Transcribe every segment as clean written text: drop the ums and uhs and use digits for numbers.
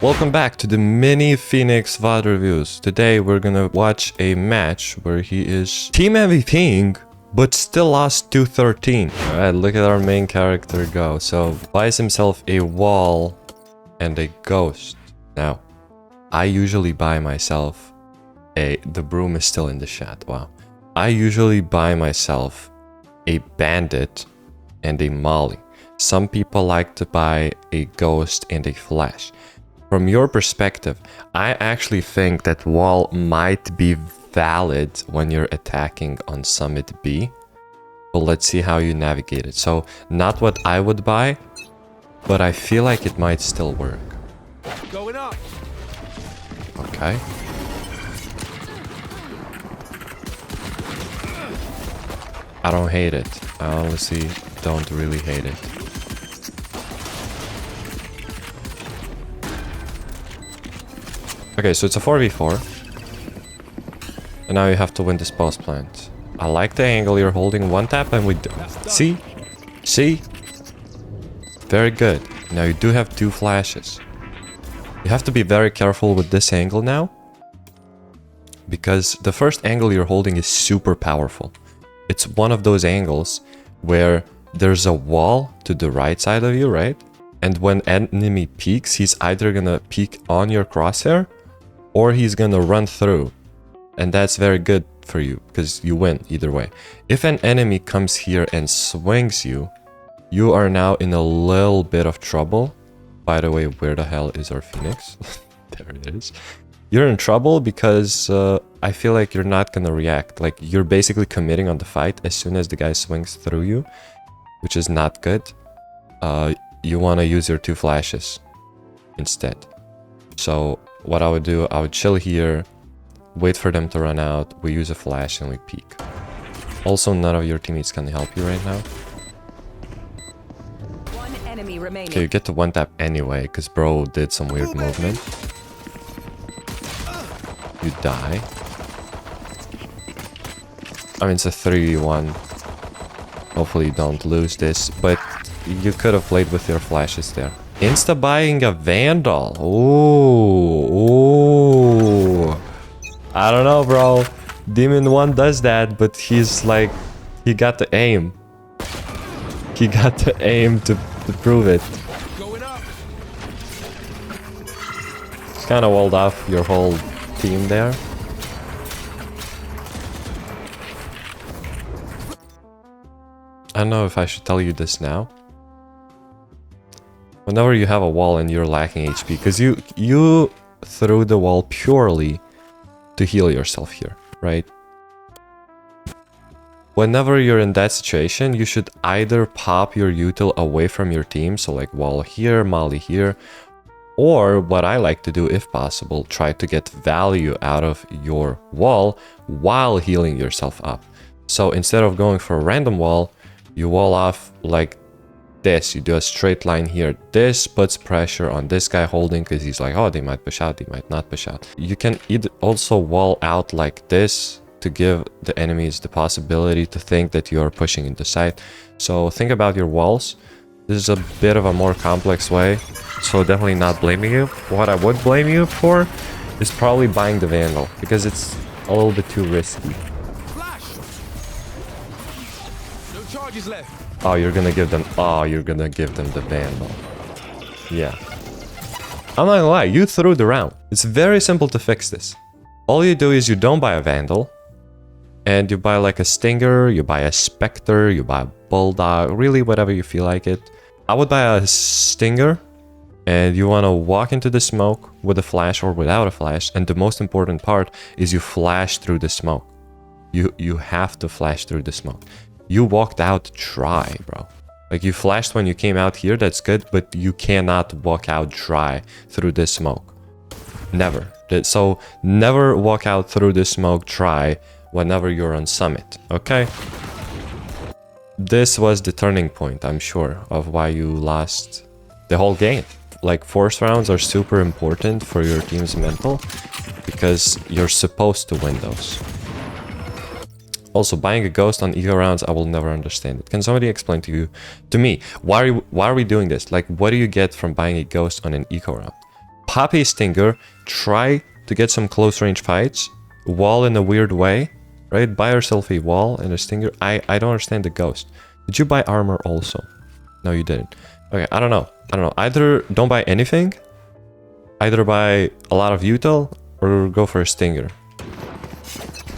Welcome back to the mini Phoenix VOD reviews. Today we're gonna watch a match where he is team MVPing but still lost 2-13. Alright, look at our main character go. So buys himself a wall and a ghost. Now, I usually buy myself the broom is still in the chat. Wow. I usually buy myself a bandit and a molly. Some people like to buy a ghost and a flash. From your perspective, I actually think that wall might be valid when you're attacking on Summit B. But let's see how you navigate it. So, not what I would buy, but I feel like it might still work. Going up. Okay. I don't hate it. I honestly don't really hate it. Okay, so it's a 4v4. And now you have to win this boss plant. I like the angle you're holding. One tap and we do. See? See? Very good. Now you do have two flashes. You have to be very careful with this angle now. Because the first angle you're holding is super powerful. It's one of those angles where there's a wall to the right side of you, right? And when enemy peeks, he's either gonna peek on your crosshair or he's gonna run through, and that's very good for you because you win either way. If an enemy comes here and swings you, you are now in a little bit of trouble. By the way, where the hell is our Phoenix? There it is. You're in trouble because I feel like you're not gonna react. Like, you're basically committing on the fight as soon as the guy swings through you, which is not good. You want to use your two flashes instead. So what I would do, I would chill here, wait for them to run out, we use a flash and we peek. Also, none of your teammates can help you right now. One enemy remaining. Okay, you get to one tap anyway, because bro did some weird movement. You die. I mean, it's a 3v1. Hopefully you don't lose this, but you could have played with your flashes there. Insta buying a Vandal. Ooh. I don't know, bro. Demon 1 does that, but he's like, he got the aim. He got the aim to prove it. Going up. Kind of walled off your whole team there. I don't know if I should tell you this now. Whenever you have a wall and you're lacking HP, because you threw the wall purely to heal yourself here, right? Whenever you're in that situation, you should either pop your util away from your team, so like wall here, molly here, or what I like to do, if possible, try to get value out of your wall while healing yourself up. So instead of going for a random wall, you wall off like this. You do a straight line here. This puts pressure on this guy holding because he's like, oh, they might push out, they might not push out. You can also wall out like this to give the enemies the possibility to think that you are pushing into sight. So think about your walls. This is a bit of a more complex way, so definitely not blaming you. What I would blame you for is probably buying the Vandal, because it's a little bit too risky. Flash. No charges left. Oh, you're gonna give them the Vandal. Yeah. I'm not gonna lie, you threw the round. It's very simple to fix this. All you do is you don't buy a Vandal, and you buy like a Stinger, you buy a Spectre, you buy a Bulldog, really whatever you feel like it. I would buy a Stinger, and you want to walk into the smoke with a flash or without a flash, and the most important part is you flash through the smoke. You have to flash through the smoke. You walked out dry, bro. Like, you flashed when you came out here, that's good, but you cannot walk out dry through this smoke. Never. So never walk out through the smoke dry whenever you're on Summit, okay? This was the turning point, I'm sure, of why you lost the whole game. Like, force rounds are super important for your team's mental because you're supposed to win those. Also, buying a ghost on eco rounds, I will never understand it. Can somebody explain to me, why are we doing this? Like, what do you get from buying a ghost on an eco round? pop a stinger, try to get some close range fights, wall in a weird way, right? Buy yourself a wall and a stinger. I don't understand the ghost. Did you buy armor also? No, you didn't. Okay, I don't know. Either don't buy anything, either buy a lot of util, or go for a stinger.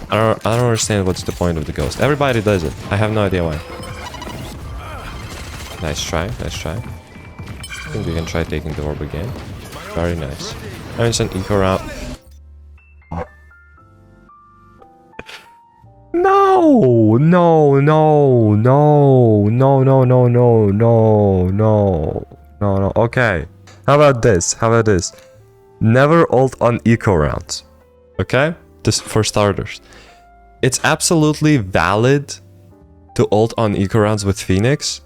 I don't understand what's the point of the ghost. Everybody does it. I have no idea why. Nice try, nice try. I think we can try taking the orb again. Very nice. And it's an eco round. No, no, no, no, no, no, no, no, no, no, no, no. Okay. How about this? How about this? Never ult on eco rounds. Okay? Just for starters. It's absolutely valid to ult on eco rounds with Phoenix.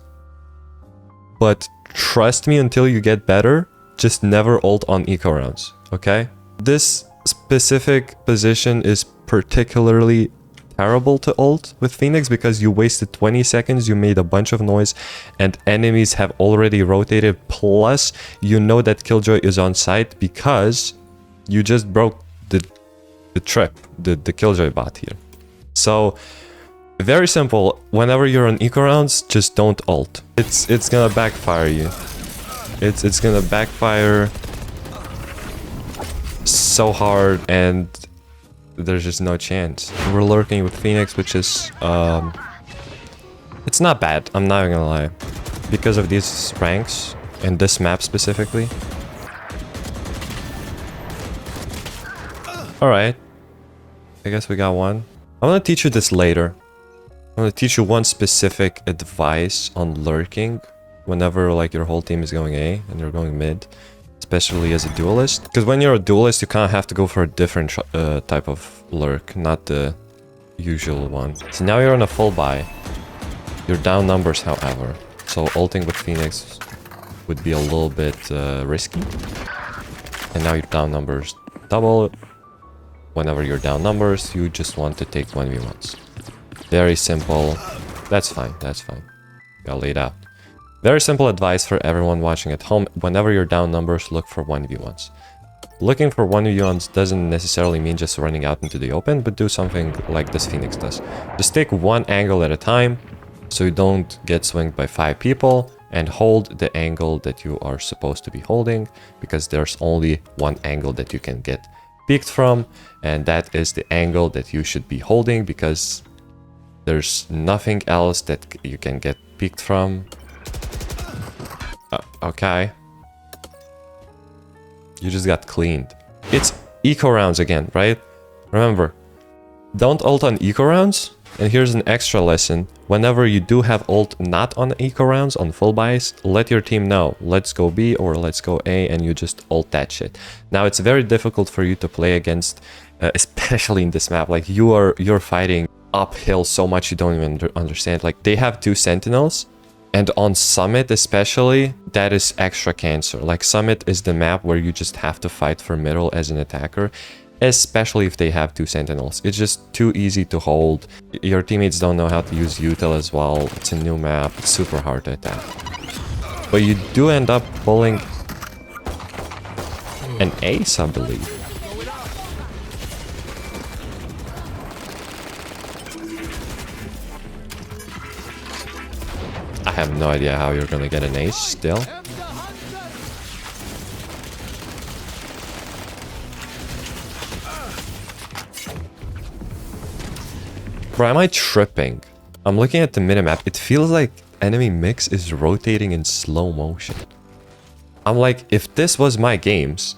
But trust me, until you get better, just never ult on eco rounds. Okay? This specific position is particularly terrible to ult with Phoenix because you wasted 20 seconds, you made a bunch of noise, and enemies have already rotated. Plus, you know that Killjoy is on site because you just broke the trip, the Killjoy bot here. So, very simple. Whenever you're on eco rounds, just don't ult. It's gonna backfire you. It's gonna backfire so hard, and there's just no chance. We're lurking with Phoenix, which is it's not bad, I'm not even gonna lie, because of these ranks and this map specifically. All right, I guess we got one. I'm gonna teach you this later. I'm gonna teach you one specific advice on lurking whenever like your whole team is going A and you're going mid, especially as a duelist. Because when you're a duelist, you kind of have to go for a different type of lurk, not the usual one. So now you're on a full buy. You're down numbers, however. So ulting with Phoenix would be a little bit risky. And now you're down numbers double. Whenever you're down numbers, you just want to take 1v1s. Very simple. That's fine, that's fine. Got laid out. Very simple advice for everyone watching at home. Whenever you're down numbers, look for 1v1s. Looking for 1v1s doesn't necessarily mean just running out into the open, but do something like this Phoenix does. Just take one angle at a time, so you don't get swinged by 5 people, and hold the angle that you are supposed to be holding, because there's only one angle that you can get peeked from, and that is the angle that you should be holding, because there's nothing else that you can get peeked from. Okay. You just got cleaned. It's eco rounds again, right? Remember, don't ult on eco rounds. And here's an extra lesson. Whenever you do have ult not on eco rounds, on full buys, let your team know. Let's go B or let's go A, and you just ult that shit. Now, it's very difficult for you to play against, especially in this map. Like, you're fighting uphill so much you don't even understand. Like, they have 2 sentinels. And on Summit especially, that is extra cancer. Like, Summit is the map where you just have to fight for middle as an attacker, especially if they have 2 sentinels. It's just too easy to hold. Your teammates don't know how to use util as well. It's a new map. It's super hard to attack. But you do end up pulling an ace, I believe. I have no idea how you're gonna get an ace still. Bro, am I tripping? I'm looking at the minimap. It feels like enemy mix is rotating in slow motion. I'm like, if this was my games,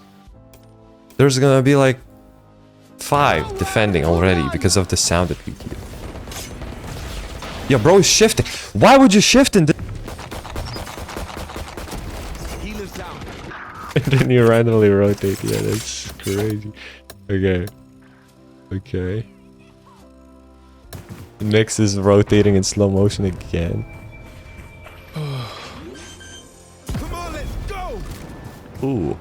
there's gonna be like 5 defending already because of the sound that we hear. Yo, bro is shifting. Why would you shift in this? And then you randomly rotate. Yeah, that's crazy. Okay. Okay. Mix is rotating in slow motion again. Come on, let's go. Ooh.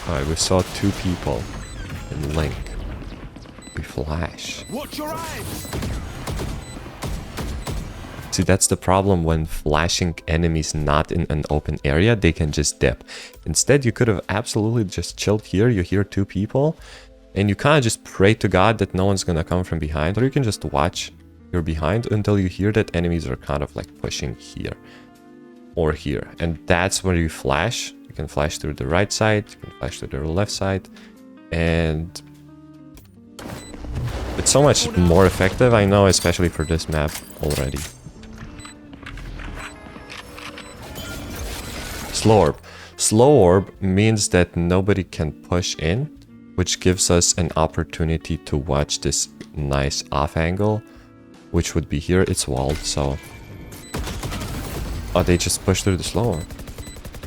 Alright, we saw 2 people in Link. We flash. Watch your eyes. See, that's the problem when flashing enemies not in an open area, they can just dip. Instead, you could have absolutely just chilled here. You hear two people, and you kind of just pray to God that no one's gonna come from behind, or you can just watch your behind until you hear that enemies are kind of like pushing here or here. And that's where you flash. You can flash through the right side, you can flash through the left side, and it's so much more effective, I know, especially for this map already. Slow orb. Slow orb means that nobody can push in, which gives us an opportunity to watch this nice off angle, which would be here. It's walled, so... Oh, they just pushed through the slow orb.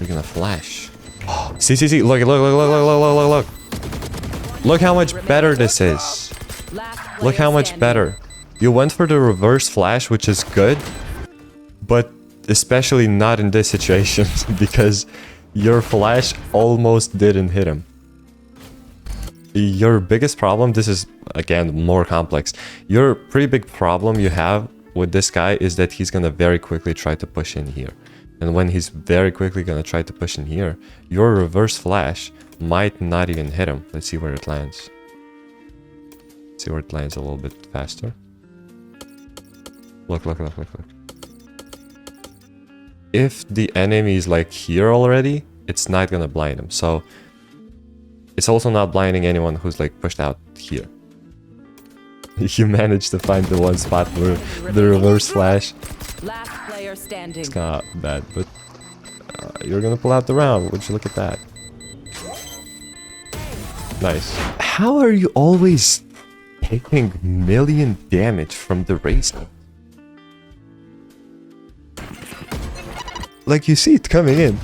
We're gonna flash. Oh, see, look. Look how much better this is. Look how much better. You went for the reverse flash, which is good, but especially not in this situation because your flash almost didn't hit him. Your biggest problem, this is again more complex. Your pretty big problem you have with this guy is that he's gonna very quickly try to push in here. And when he's very quickly gonna try to push in here, your reverse flash might not even hit him. Let's see where it lands. See where it lands a little bit faster. Look. If the enemy is like here already, it's not gonna blind him. So it's also not blinding anyone who's like pushed out here. You managed to find the one spot where the reverse flash. Last player standing. It's not bad, but you're gonna pull out the round. Would you look at that? Nice. How are you always taking million damage from the race? Like, you see it coming in.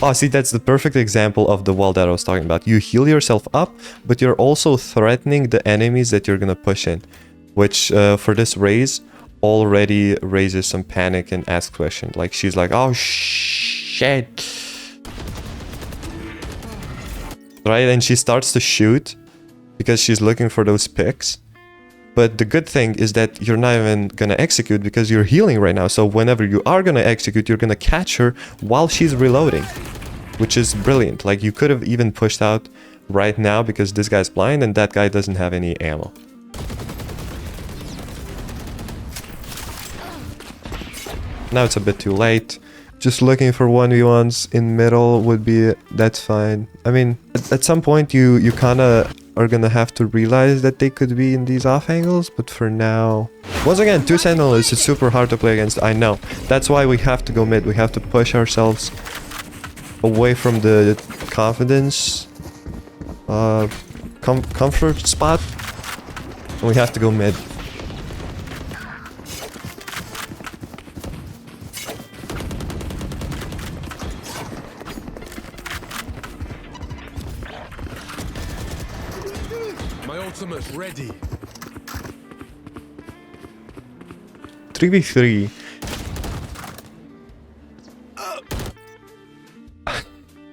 Oh, see, that's the perfect example of the wall that I was talking about. You heal yourself up, but you're also threatening the enemies that you're gonna push in, which for this raise already raises some panic and asks questions. Like, she's like, oh shit, right? And she starts to shoot because she's looking for those picks. But the good thing is that you're not even gonna execute because you're healing right now. So whenever you are gonna execute, you're gonna catch her while she's reloading, which is brilliant. Like, you could have even pushed out right now because this guy's blind and that guy doesn't have any ammo. Now it's a bit too late. Just looking for 1v1s in middle would be... that's fine. I mean, at some point you kinda are gonna have to realize that they could be in these off angles, but for now... Once again, 2 Sentinels is super hard to play against, I know. That's why we have to go mid. We have to push ourselves away from the confidence comfort spot. And we have to go mid. Ultimate's ready. 3v3.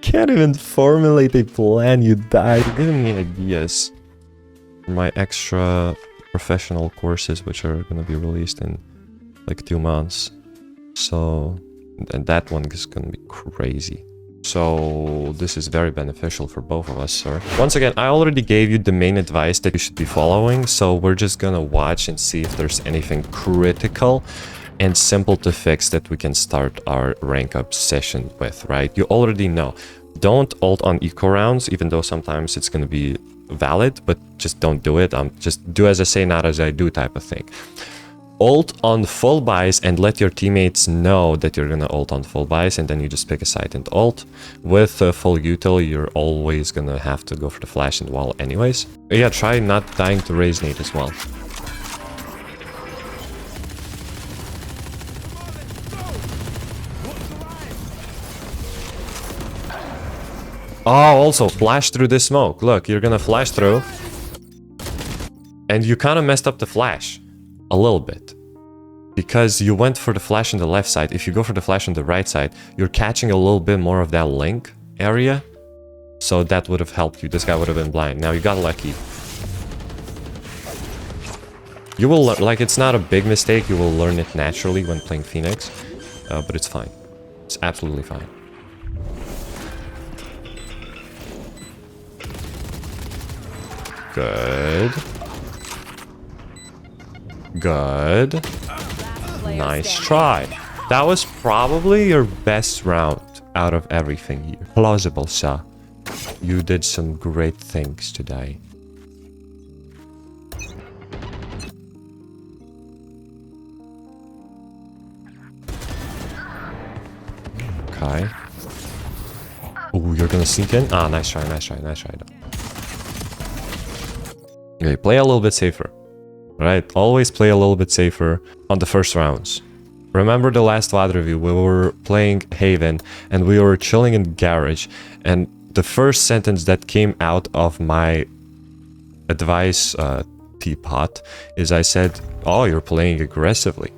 Can't even formulate a plan, you died. You're giving me ideas for my extra professional courses, which are gonna be released in like 2 months. So, and that one is gonna be crazy. So this is very beneficial for both of us, sir. Once again, I already gave you the main advice that you should be following, so we're just gonna watch and see if there's anything critical and simple to fix that we can start our rank up session with, right? You already know. Don't ult on eco rounds, even though sometimes it's gonna be valid, but just don't do it. Just do as I say, not as I do type of thing. Ult on full buys and let your teammates know that you're gonna ult on full buys, and then you just pick a site and ult. With full util, you're always gonna have to go for the flash and wall anyways. Yeah, try not dying to raise nade as well. Oh, also flash through this smoke. Look, you're gonna flash through, and you kind of messed up the flash. A little bit. Because you went for the flash on the left side. If you go for the flash on the right side, you're catching a little bit more of that link area. So that would have helped you. This guy would have been blind. Now you got lucky. You will learn, like, it's not a big mistake. You will learn it naturally when playing Phoenix, but it's fine. It's absolutely fine. Good. Good. Nice try. That was probably your best round out of everything here. Plausible, sir. You did some great things today. Okay. Oh, you're gonna sneak in? Ah, nice try, nice try, nice try. Okay, play a little bit safer. Right? Always play a little bit safer on the first rounds. Remember the last VOD review, we were playing Haven and we were chilling in Garage, and the first sentence that came out of my advice teapot is I said, oh, you're playing aggressively.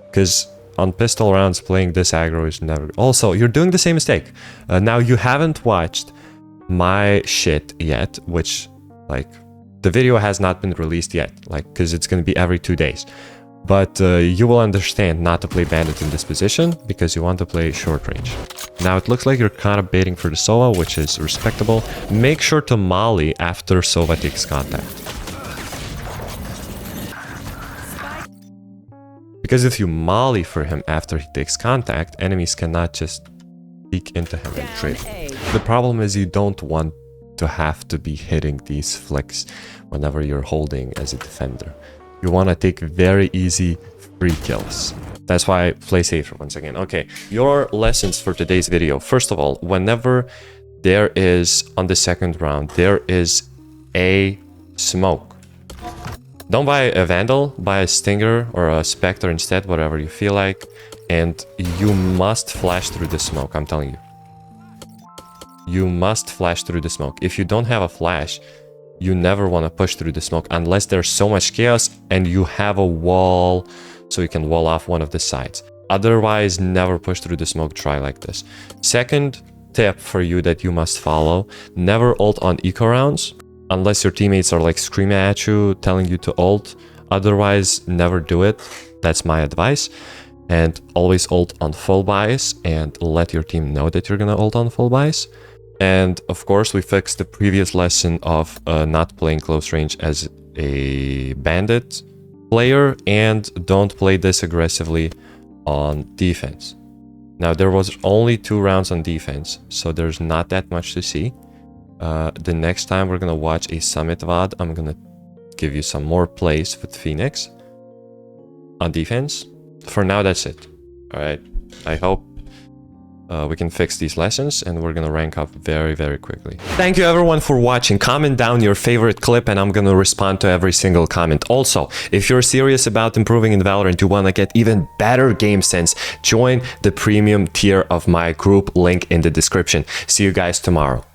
Because on pistol rounds, playing this aggro is never... Also, you're doing the same mistake. Now, you haven't watched my shit yet, which, like, the video has not been released yet, like, because it's going to be every 2 days. But you will understand not to play Bandit in this position, because you want to play short range. Now, it looks like you're kind of baiting for the Sova, which is respectable. Make sure to molly after Sova takes contact. Because if you molly for him after he takes contact, enemies cannot just peek into him and trade. The problem is you don't want to have to be hitting these flicks whenever you're holding as a defender. You want to take very easy free kills. That's why I play safer once again. Okay, your lessons for today's video. First of all, whenever there is, on the second round, there is a smoke, don't buy a Vandal, buy a Stinger or a Spectre instead, whatever you feel like. And you must flash through the smoke, I'm telling you. You must flash through the smoke. If you don't have a flash, you never want to push through the smoke unless there's so much chaos and you have a wall so you can wall off one of the sides. Otherwise, never push through the smoke, try like this. Second tip for you that you must follow, never ult on eco rounds. Unless your teammates are like screaming at you, telling you to ult. Otherwise, never do it. That's my advice. And always ult on full buys and let your team know that you're gonna ult on full buys. And of course, we fixed the previous lesson of not playing close range as a bandit player, and don't play this aggressively on defense. Now, there was only 2 rounds on defense, so there's not that much to see. The next time we're gonna watch a Summit VOD, I'm gonna give you some more plays with Phoenix on defense. For now, that's it. Alright, I hope we can fix these lessons and we're gonna rank up very, very quickly. Thank you everyone for watching. Comment down your favorite clip and I'm gonna respond to every single comment. Also, if you're serious about improving in Valorant, you wanna get even better game sense, join the premium tier of my group, link in the description. See you guys tomorrow.